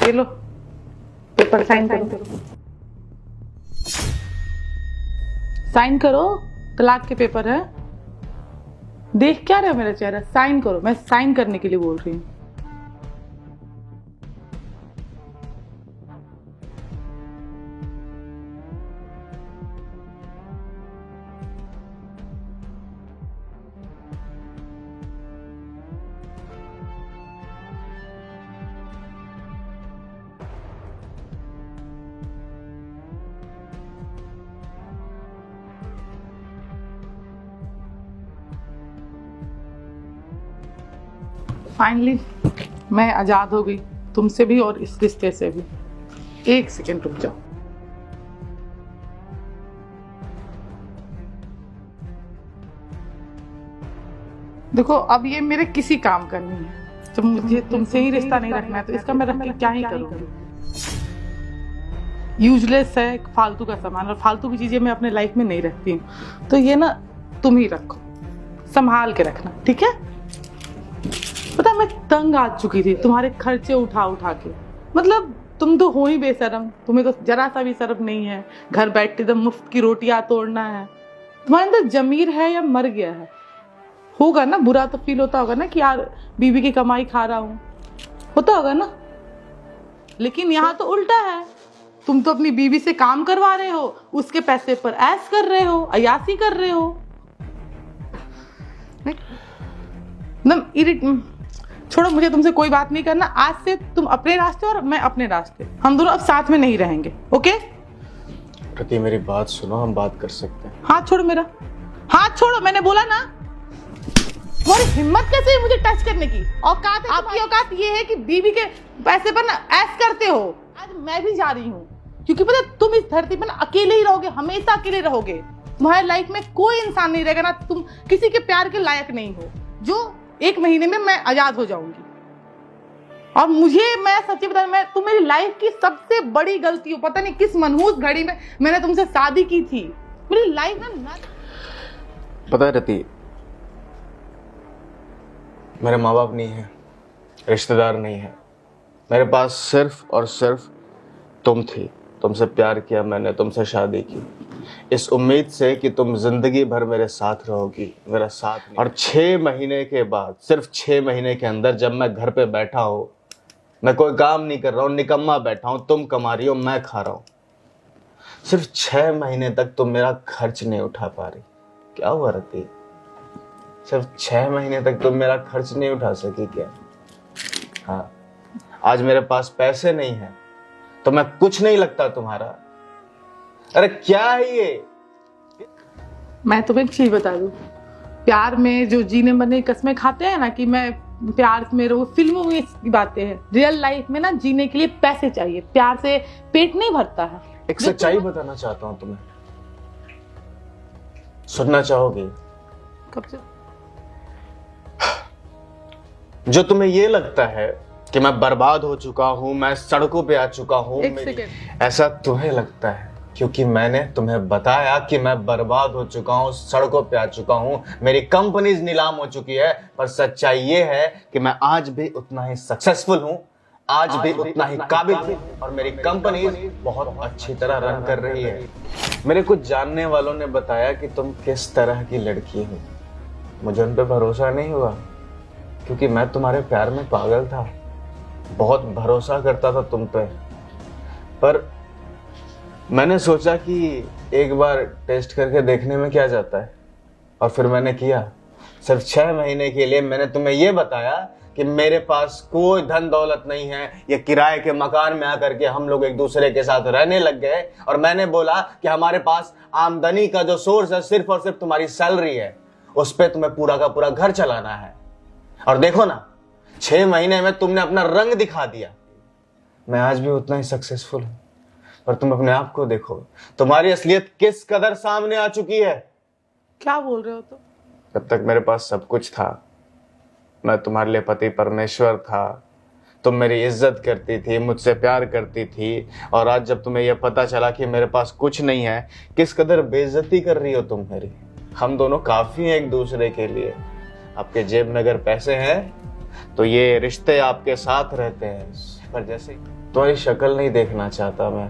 ये लो paper sign करो। Sign करो, तलाक के पेपर है। देख क्या रहे हो मेरा चेहरा? साइन करो, मैं साइन करने के लिए बोल रही हूँ। फाइनली मैं आजाद हो गई, तुमसे भी और इस रिश्ते से भी। एक सेकेंड रुक जाओ। देखो अब ये मेरे किसी काम का नहीं है। जब मुझे तुमसे ही रिश्ता नहीं रखना है तो इसका मैं रख के क्या ही करूँगी। यूजलेस है, फालतू का सामान, और फालतू की चीजें मैं अपने लाइफ में नहीं रखती हूँ। तो ये ना तुम ही रखो, संभाल के रखना, ठीक है? पता मैं तंग आ चुकी थी तुम्हारे खर्चे उठा उठा के। मतलब तुम तो हो ही बेशरम, तुम्हें तो जरा सा भी शर्म नहीं है। घर बैठते एकदम मुफ्त की रोटियां तोड़ना है। तुम्हारे अंदर जमीर है या मर गया है? होगा ना, बुरा तो फील होता होगा ना कि यार बीवी की कमाई खा रहा हूं, होता होगा ना। लेकिन यहाँ तो उल्टा है, तुम तो अपनी बीवी से काम करवा रहे हो, उसके पैसे पर ऐश कर रहे हो, अयासी कर रहे हो। छोड़ो, मुझे तुमसे कोई बात नहीं करना। आज से तुम अपने रास्ते और मैं अपने रास्ते, हम दोनों अब साथ में नहीं रहेंगे, ओके? प्रति मेरी बात सुनो, हम बात कर सकते हैं। हाथ छोड़ो मेरा, हाथ छोड़ो, मैंने बोला ना। तुम्हारी हिम्मत कैसे है मुझे टच करने की? औकात है आपकी? औकात ये है कि बीवी के पैसे पर ना ऐश करते हो। आज मैं भी जा रही हूँ, क्योंकि पता तुम इस धरती पर ना अकेले ही रहोगे, हमेशा अकेले रहोगे। तुम्हारे लाइफ में कोई इंसान नहीं रहेगा ना, तुम किसी के प्यार के लायक नहीं हो। जो 1 महीने में मैं आजाद हो जाऊंगी। और मैं सच्ची बता रही, मैं तुम मेरी लाइफ की सबसे बड़ी गलती हो। पता नहीं किस मनहूस घड़ी में मैंने तुमसे शादी की थी। मेरी लाइफ में पता है रति, मेरे माँ बाप नहीं है, रिश्तेदार नहीं है, मेरे पास सिर्फ और सिर्फ तुम थी। तुमसे प्यार किया मैंने, तुमसे शादी की इस उम्मीद से कि तुम जिंदगी भर मेरे साथ रहोगी, मेरा साथ। और 6 महीने के बाद, सिर्फ 6 महीने के अंदर, जब मैं घर पे बैठा हूँ, मैं कोई काम नहीं कर रहा हूँ, निकम्मा बैठा हूँ, तुम कमा रही हो, मैं खा रहा हूँ, सिर्फ 6 महीने तक तुम मेरा खर्च नहीं उठा पा रही। क्या हुआ रति? सिर्फ 6 महीने तक तुम मेरा खर्च नहीं उठा सकी क्या? हाँ, आज मेरे पास पैसे नहीं है तो मैं कुछ नहीं लगता तुम्हारा। अरे क्या है ये? मैं तुम्हें एक चीज बता दूं, प्यार में जो जीने मरने की कस्में खाते हैं ना कि मैं प्यार में रहूं, फिल्मों में इसकी बातें हैं। रियल लाइफ में ना जीने के लिए पैसे चाहिए, प्यार से पेट नहीं भरता है। एक सच्चाई बताना चाहता हूं तुम्हें, सुनना चाहोगी? कब से? जो तुम्हें ये लगता है कि मैं बर्बाद हो चुका हूं, मैं सड़कों पे आ चुका हूं, ऐसा तुम्हें लगता है क्योंकि मैंने तुम्हें बताया कि मैं बर्बाद हो चुका हूं, सड़कों पे आ चुका हूं, मेरी कंपनीज नीलाम हो चुकी है। पर सच्चाई ये है कि मैं आज भी उतना ही सक्सेसफुल हूं, आज भी उतना ही काबिल हूं, और मेरी कंपनीज बहुत अच्छी तरह रन कर रही है। मेरे कुछ जानने वालों ने बताया कि तुम किस तरह की लड़की हो। मुझे उन पर भरोसा नहीं हुआ क्योंकि मैं तुम्हारे प्यार में पागल था, बहुत भरोसा करता था तुम पे। पर मैंने सोचा कि एक बार टेस्ट करके देखने में क्या जाता है, और फिर मैंने किया। सिर्फ 6 महीने के लिए मैंने तुम्हें यह बताया कि मेरे पास कोई धन दौलत नहीं है, ये किराए के मकान में आकर के हम लोग एक दूसरे के साथ रहने लग गए। और मैंने बोला कि हमारे पास आमदनी का जो सोर्स है सिर्फ और सिर्फ तुम्हारी सैलरी है, उस पर तुम्हें पूरा का पूरा घर चलाना है। और देखो ना, 6 महीने में तुमने अपना रंग दिखा दिया। मैं आज भी उतना ही सक्सेसफुल हूं, पर तुम अपने आप को देखो, तुम्हारी असलियत किस कदर सामने आ चुकी है। क्या बोल रहे हो तुम? जब तक मेरे पास सब कुछ था, मैं तुम्हारे लिए पति परमेश्वर था, तुम मेरी इज्जत करती थी, मुझसे प्यार करती थी, और आज जब तुम्हें यह पता चला कि मेरे पास कुछ नहीं है, किस कदर बेइज्जती कर रही हो तुम मेरी। हम दोनों काफी हैं एक दूसरे के लिए। आपके जेब में अगर पैसे हैं तो ये रिश्ते आपके साथ रहते हैं, पर जैसे तुम्हारी शक्ल नहीं देखना चाहता मैं,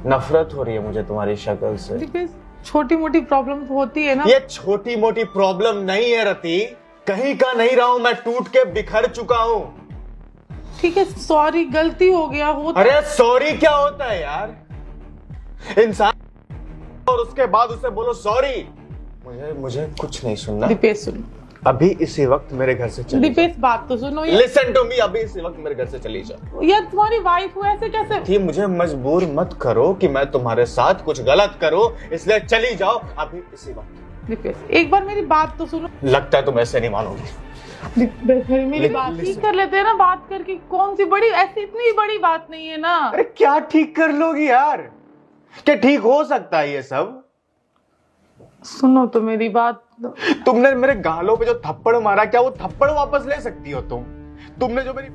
नफरत हो रही है मुझे तुम्हारी शक्ल से। छोटी मोटी प्रॉब्लम होती है ना। ये छोटी मोटी प्रॉब्लम नहीं है रति, कहीं का नहीं रहा हूं मैं, टूट के बिखर चुका हूं। ठीक है, सॉरी, गलती हो गया हो। अरे सॉरी क्या होता है यार, इंसान और उसके बाद उसे बोलो सॉरी। मुझे कुछ नहीं सुनना। दीपेश सुनो, अभी इसी वक्त मेरे घर से चली दीपेश बात तो सुनो। लिसन टू मी, अभी इसी वक्त मेरे घर से चली जाओ। यार तुम्हारी वाइफ हो, ऐसे कैसे? थी, मुझे मजबूर मत करो कि मैं तुम्हारे साथ कुछ गलत करूं, इसलिए चली जाओ अभी इसी वक्त। दीपेश एक बार मेरी बात तो सुनो। लगता है तुम ऐसे नहीं मानोगी। मेरी बात ठीक कर लेते हैं ना, बात करके कौन सी बड़ी, ऐसी इतनी बड़ी बात नहीं है ना। अरे क्या ठीक कर लोगी यार, क्या ठीक हो सकता है ये सब? सुनो तो मेरी बात। तुमने मेरे गालों पे जो थप्पड़ मारा, क्या वो थप्पड़ वापस ले सकती हो तुमने जो मेरी,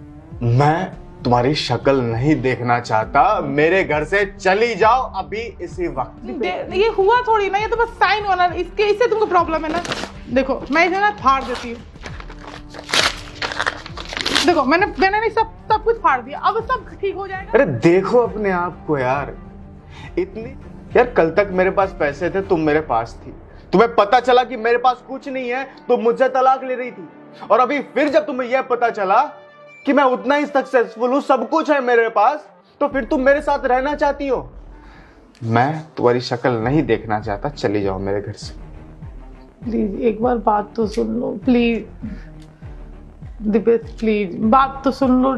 मैं तुम्हारी शक्ल नहीं देखना चाहता, मेरे घर से चली जाओ अभी इसी वक्त। ये हुआ थोड़ी ना, ये तो बस साइन होना, इससे तुमको प्रॉब्लम है ना। देखो मैं इसे ना फाड़ देती हूँ। देखो मैंने नहीं सब कुछ फाड़ दिया, अब सब ठीक हो जाएगा। अरे देखो अपने आप को यार, इतनी यार, कल तक मेरे पास पैसे थे, तुम मेरे पास थी, तुम्हें पता चला कि मेरे पास कुछ नहीं है तो मुझसे तलाक ले रही थी, और अभी फिर जब तुम्हें यह पता चला कि मैं उतना ही सक्सेसफुल हूं, सब कुछ है मेरे पास, तो फिर तुम मेरे साथ रहना चाहती हो। मैं तुम्हारी शक्ल नहीं देखना चाहता, चली जाओ मेरे घर से। प्लीज एक बार बात तो सुन लो, प्लीज दीपेश, प्लीज बात तो सुन लो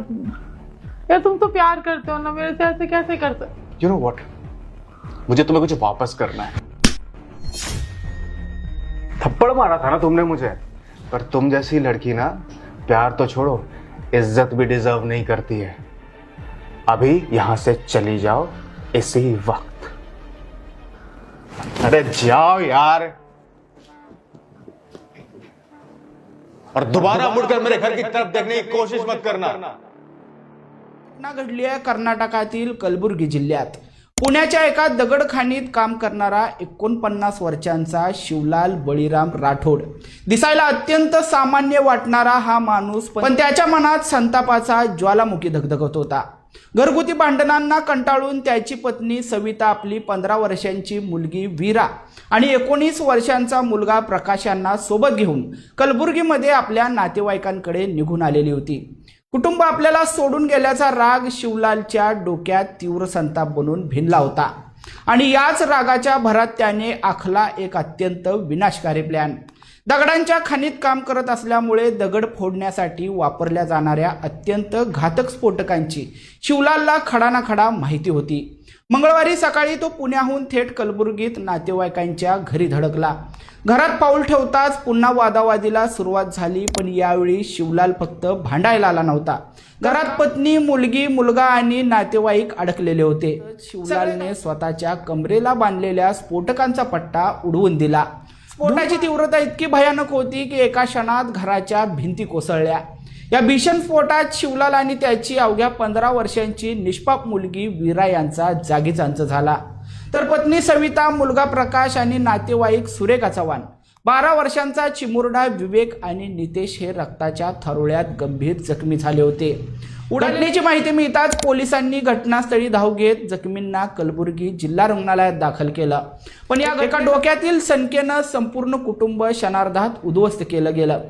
यार। तुम तो प्यार करते हो ना मेरे से, ऐसे कैसे करते? यू नो व्हाट, मुझे तुम्हें कुछ वापस करना है। थप्पड़ मारा था ना तुमने मुझे, पर तुम जैसी लड़की ना प्यार तो छोड़ो, इज्जत भी डिजर्व नहीं करती है। अभी यहां से चली जाओ इसी वक्त। अरे जाओ यार, और दोबारा मुड़कर मेरे घर की तरफ देखने की कोशिश मत करना। घटना घडली आहे कर्नाटकातील कलबुर्गी जिल्ह्यात। पुण्याच्या एका दगडखाणीत काम करणारा 49 वर्षांचा शिवलाल बळीराम राठोड, दिसायला अत्यंत सामान्य वाटणारा हा माणूस, पण त्याच्या मनात संतापाचा ज्वालामुखी धगधगत होता। घरगुती भांडणांना कंटाळून त्याची पत्नी सविता आपली 15 वर्षांची मुलगी वीरा आणि 19 वर्षांचा मुलगा प्रकाश यांना सोबत घेऊन कलबुर्गीमध्ये आपल्या नातेवाईकांकडे निघून आलेली होती। कुटुंब आपल्याला सोडून गेल्याचा राग शिवलालच्या डोक्यात तीव्र संताप बनून भिनला होता आणि याच रागाच्या भरात त्याने आखला एक अत्यंत विनाशकारी प्लॅन। दगडांच्या खाणीत काम करत असल्यामुळे दगड फोडण्यासाठी वापरल्या जाणाऱ्या अत्यंत घातक स्फोटकांची शिवलालला खडा माहिती होती। मंगळवारी सकाळी तो पुण्याहून थेट कलबुर्गीत नातेवाईकांच्या घरी धडकला। घरात पाऊल ठेवताच पुन्हा वादावादीला सुरुवात झाली, पण यावेळी शिवलाल फक्त भांडायला आला नव्हता। घरात पत्नी, मुलगी, मुलगा आणि नातेवाईक अडकलेले होते। शिवलालने स्वतःच्या कमरेला बांधलेल्या स्फोटकांचा पट्टा उडवून दिला। स्फोटाची तीव्रता इतकी भयानक होती की एका क्षणात घराच्या भिंती कोसळल्या। या भीषण स्फोटात शिवलाल आणि त्याची अवघ्या 15 वर्षांची निष्पाप मुलगी वीरा यांचा जागीच अंत झाला, तर पत्नी सविता, मुलगा प्रकाश आणि नातेवाईक सुरेखा चव्हाण, 12 वर्षांचा चिमुरडा विवेक आणि नितेश हे रक्ताच्या थारोळ्यात गंभीर जखमी झाले होते। घटनेची माहिती मिळताच पोलिसांनी घटनास्थळी धाव घेत जखमींना कलबुर्गी जिल्हा रुग्णालयात दाखल केलं, पण या एका डोक्यातील शंकेनं संपूर्ण कुटुंब क्षणार्धात उद्ध्वस्त केलं गेलं।